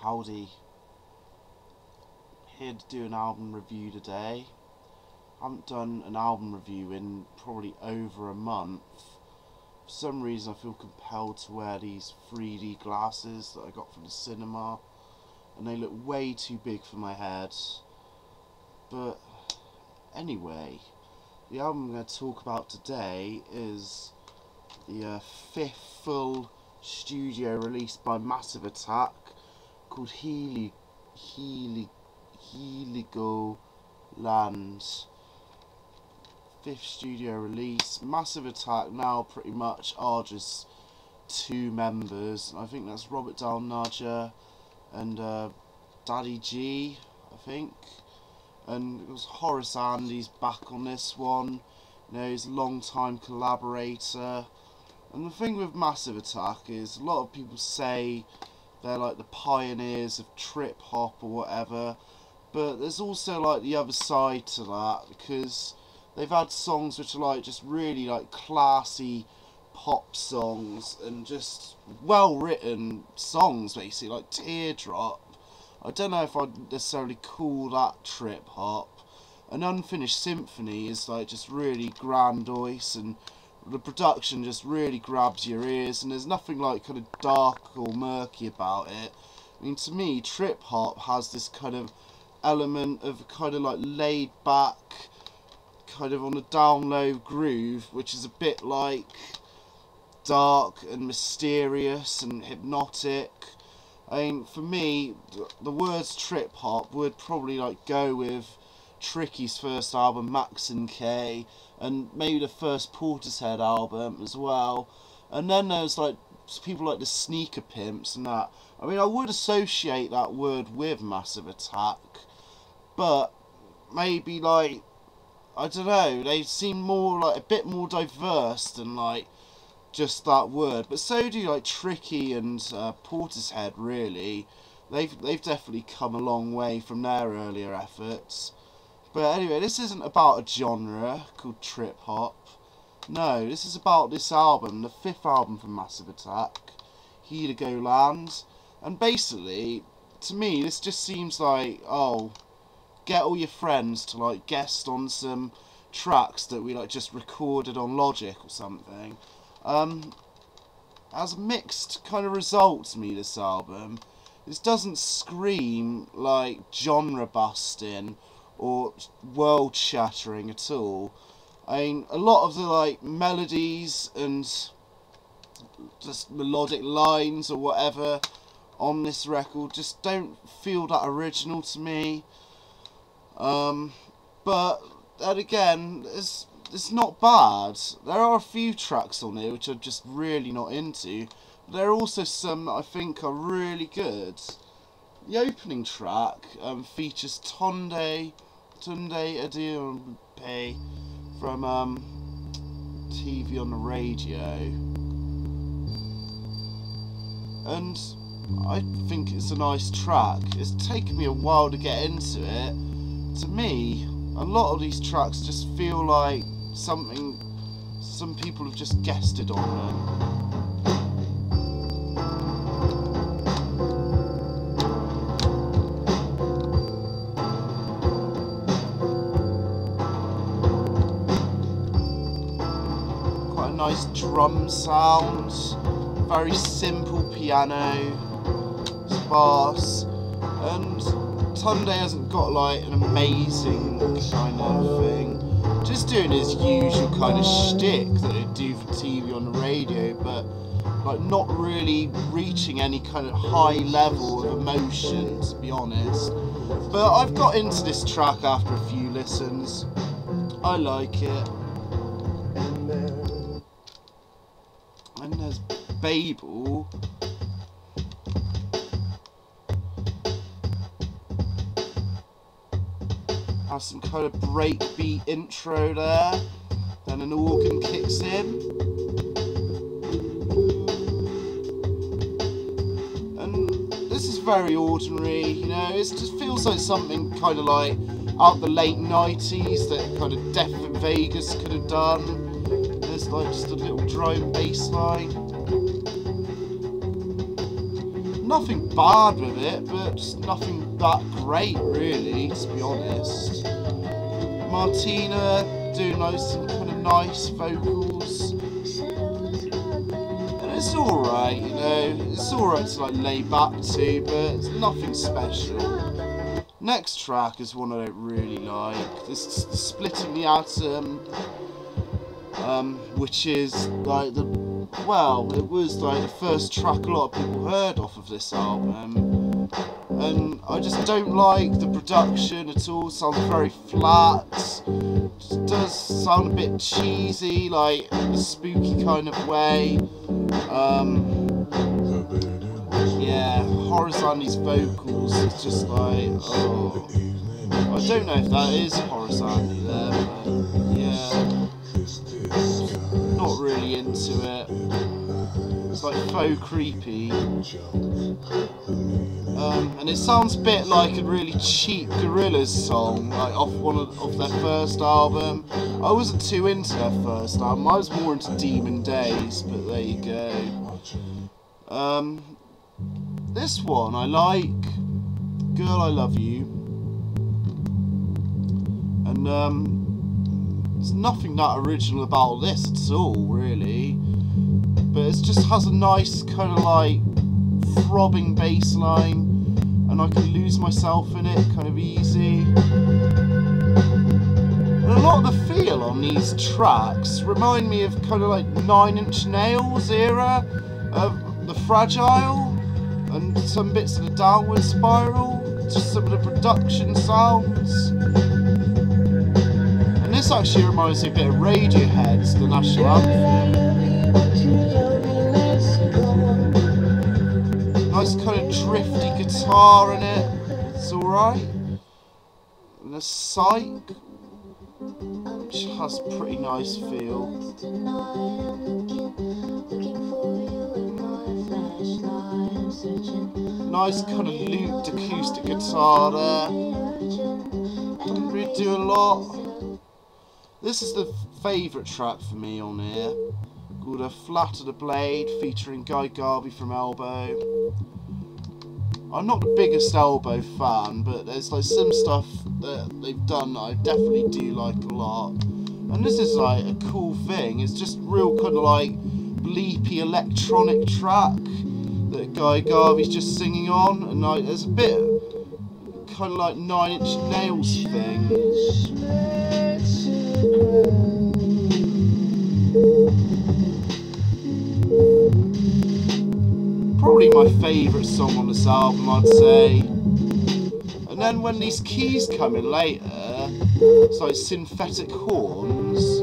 Howdy. Here to do an album review today. I haven't done an album review in probably over a month. For some reason I feel compelled to wear these 3D glasses that I got from the cinema, and they look way too big for my head. But anyway, the album I'm going to talk about today is the fifth full studio release by Massive Attack called Heligoland. Fifth studio release. Massive Attack now pretty much are just two members. I think that's Robert Dalnaja and Daddy G, I think. And it was Horace Andy's back on this one. You know, he's a long-time collaborator. And the thing with Massive Attack is a lot of people say they're like the pioneers of trip hop or whatever, but there's also like the other side to that, because they've had songs which are like just really like classy pop songs and just well written songs, basically like Teardrop. I don't know if I'd necessarily call that trip hop. An Unfinished Symphony is like just really grandiose, and the production just really grabs your ears, and there's nothing like kind of dark or murky about it. I mean, to me, trip hop has this kind of element of kind of like laid back, kind of on a down low groove, which is a bit like dark and mysterious and hypnotic. I mean, for me, the words trip hop would probably like go with Tricky's first album, Max and K, and maybe the first Portishead album as well. And then there's like people like the Sneaker Pimps and that. I mean, I would associate that word with Massive Attack, but maybe like, I don't know, they seem more like a bit more diverse than like just that word. But so do like Tricky and Portishead, really. They've definitely come a long way from their earlier efforts. But anyway, this isn't about a genre called trip hop. No, this is about this album, the fifth album from Massive Attack, Heligoland. And basically, to me, this just seems like, oh, get all your friends to like guest on some tracks that we like just recorded on Logic or something. As a mixed kind of result to me, this album, this doesn't scream like genre busting or world shattering at all. I mean, a lot of the like melodies and just melodic lines or whatever on this record just don't feel that original to me. But then again, it's not bad. There are a few tracks on here which I'm just really not into, but there are also some that I think are really good. The opening track features Tunde Adiope from TV on the Radio, and I think it's a nice track. It's taken me a while to get into it. To me, a lot of these tracks just feel like something some people have just guested on them. Nice drum sounds, very simple piano, sparse, and Tunde hasn't got like an amazing kind of thing, just doing his usual kind of shtick that he'd do for TV on the radio, but like not really reaching any kind of high level of emotion, to be honest. But I've got into this track after a few listens. I like it. And there's Babel. Has some kind of breakbeat intro there. Then an organ kicks in. And this is very ordinary, you know, it just feels like something kind of like out the late 90s that kind of Death in Vegas could have done. There's like just a little drone bass line. nothing bad with it, but just nothing that great really, to be honest. Martina doing some kind of nice vocals. And it's alright, you know, it's alright to like lay back to, but it's nothing special. Next track is one I don't really like. This is Splitting the Atom, which is like it was like the first track a lot of people heard off of this album, and I just don't like the production at all. It sounds very flat. It does sound a bit cheesy, like in a spooky kind of way. Yeah, Horace Andy's vocals is just like, oh, I don't know if that is Horace Andy there, but yeah, not really into it. It's like faux creepy, and it sounds a bit like a really cheap Gorillaz song, like off one of their first album. I wasn't too into their first album, I was more into Demon Days, but there you go. This one I like, Girl I Love You, and there's nothing that original about this at all really, but it just has a nice kind of like throbbing bass line, and I can lose myself in it kind of easy. And a lot of the feel on these tracks remind me of kind of like 9 Inch Nails era of The Fragile, and some bits of the Downward Spiral, just some of the production sounds. And this actually reminds me a bit of Radiohead's The National Anthem. Nice kind of drifty guitar in it, it's alright. And the Psych, which has a pretty nice feel. Nice kind of looped acoustic guitar there. Doesn't really do a lot. This is the favourite track for me on here, called A Flat of the Blade, featuring Guy Garvey from Elbow. I'm not the biggest Elbow fan, but there's like some stuff that they've done that I definitely do like a lot. And this is like a cool thing. It's just real kind of like bleepy electronic track that Guy Garvey's just singing on, and like there's a bit kind of like 9 Inch Nails thing. Probably my favourite song on this album, I'd say. And then when these keys come in later, it's like synthetic horns.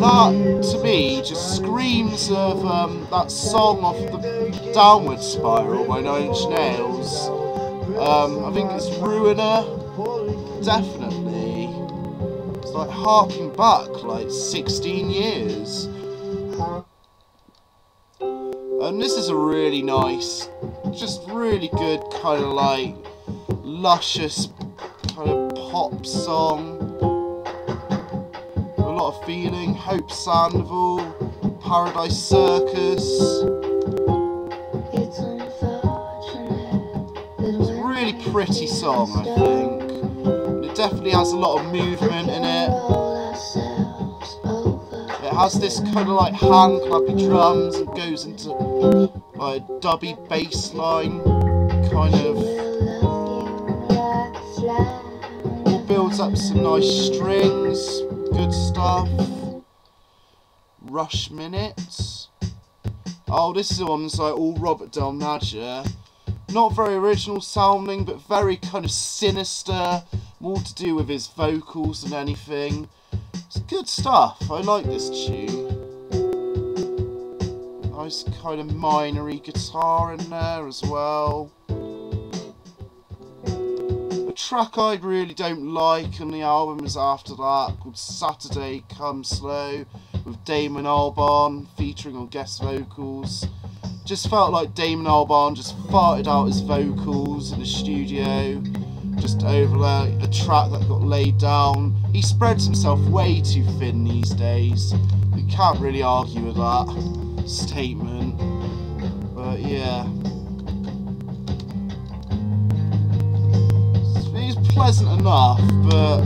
That, to me, just screams of that song off the Downward Spiral by 9 Inch Nails. I think it's Ruiner, definitely. It's like harking back like 16 years. And this is a really nice, just really good kind of like luscious kind of pop song. A lot of feeling. Hope Sandoval, Paradise Circus. It's a really pretty song, I think. And it definitely has a lot of movement in it. It has this kind of like hand clappy drums and goes into like a dubby bass line kind of. Builds up some nice strings, good stuff. Rush Minutes. Oh, this one's like all Robert Del Naja. Not very original sounding, but very kind of sinister. More to do with his vocals than anything. It's good stuff. I like this tune. Nice kind of minory guitar in there as well. A track I really don't like on the album is after that, called Saturday Come Slow, with Damon Albarn featuring on guest vocals. Just felt like Damon Albarn just farted out his vocals in the studio, just over a track that got laid down. He spreads himself way too thin these days. We can't really argue with that statement. But yeah. He's pleasant enough, but I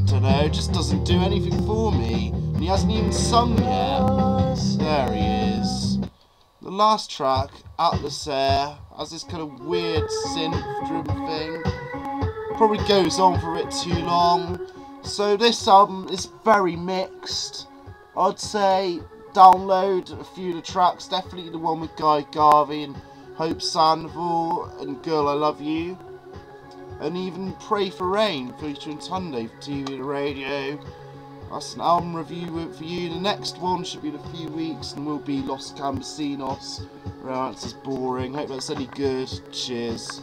don't know, just doesn't do anything for me. And he hasn't even sung yet. There he is. The last track, Atlas Air, has this kind of weird synth-driven thing. Probably goes on for a bit too long. So this album is very mixed. I'd say download a few of the tracks, definitely the one with Guy Garvey and Hope Sandoval and Girl I Love You. And even Pray for Rain featuring Tunde for TV and radio. That's an album review for you. The next one should be in a few weeks and will be Los Campesinos. Right, it's just boring. Hope that's any good. Cheers.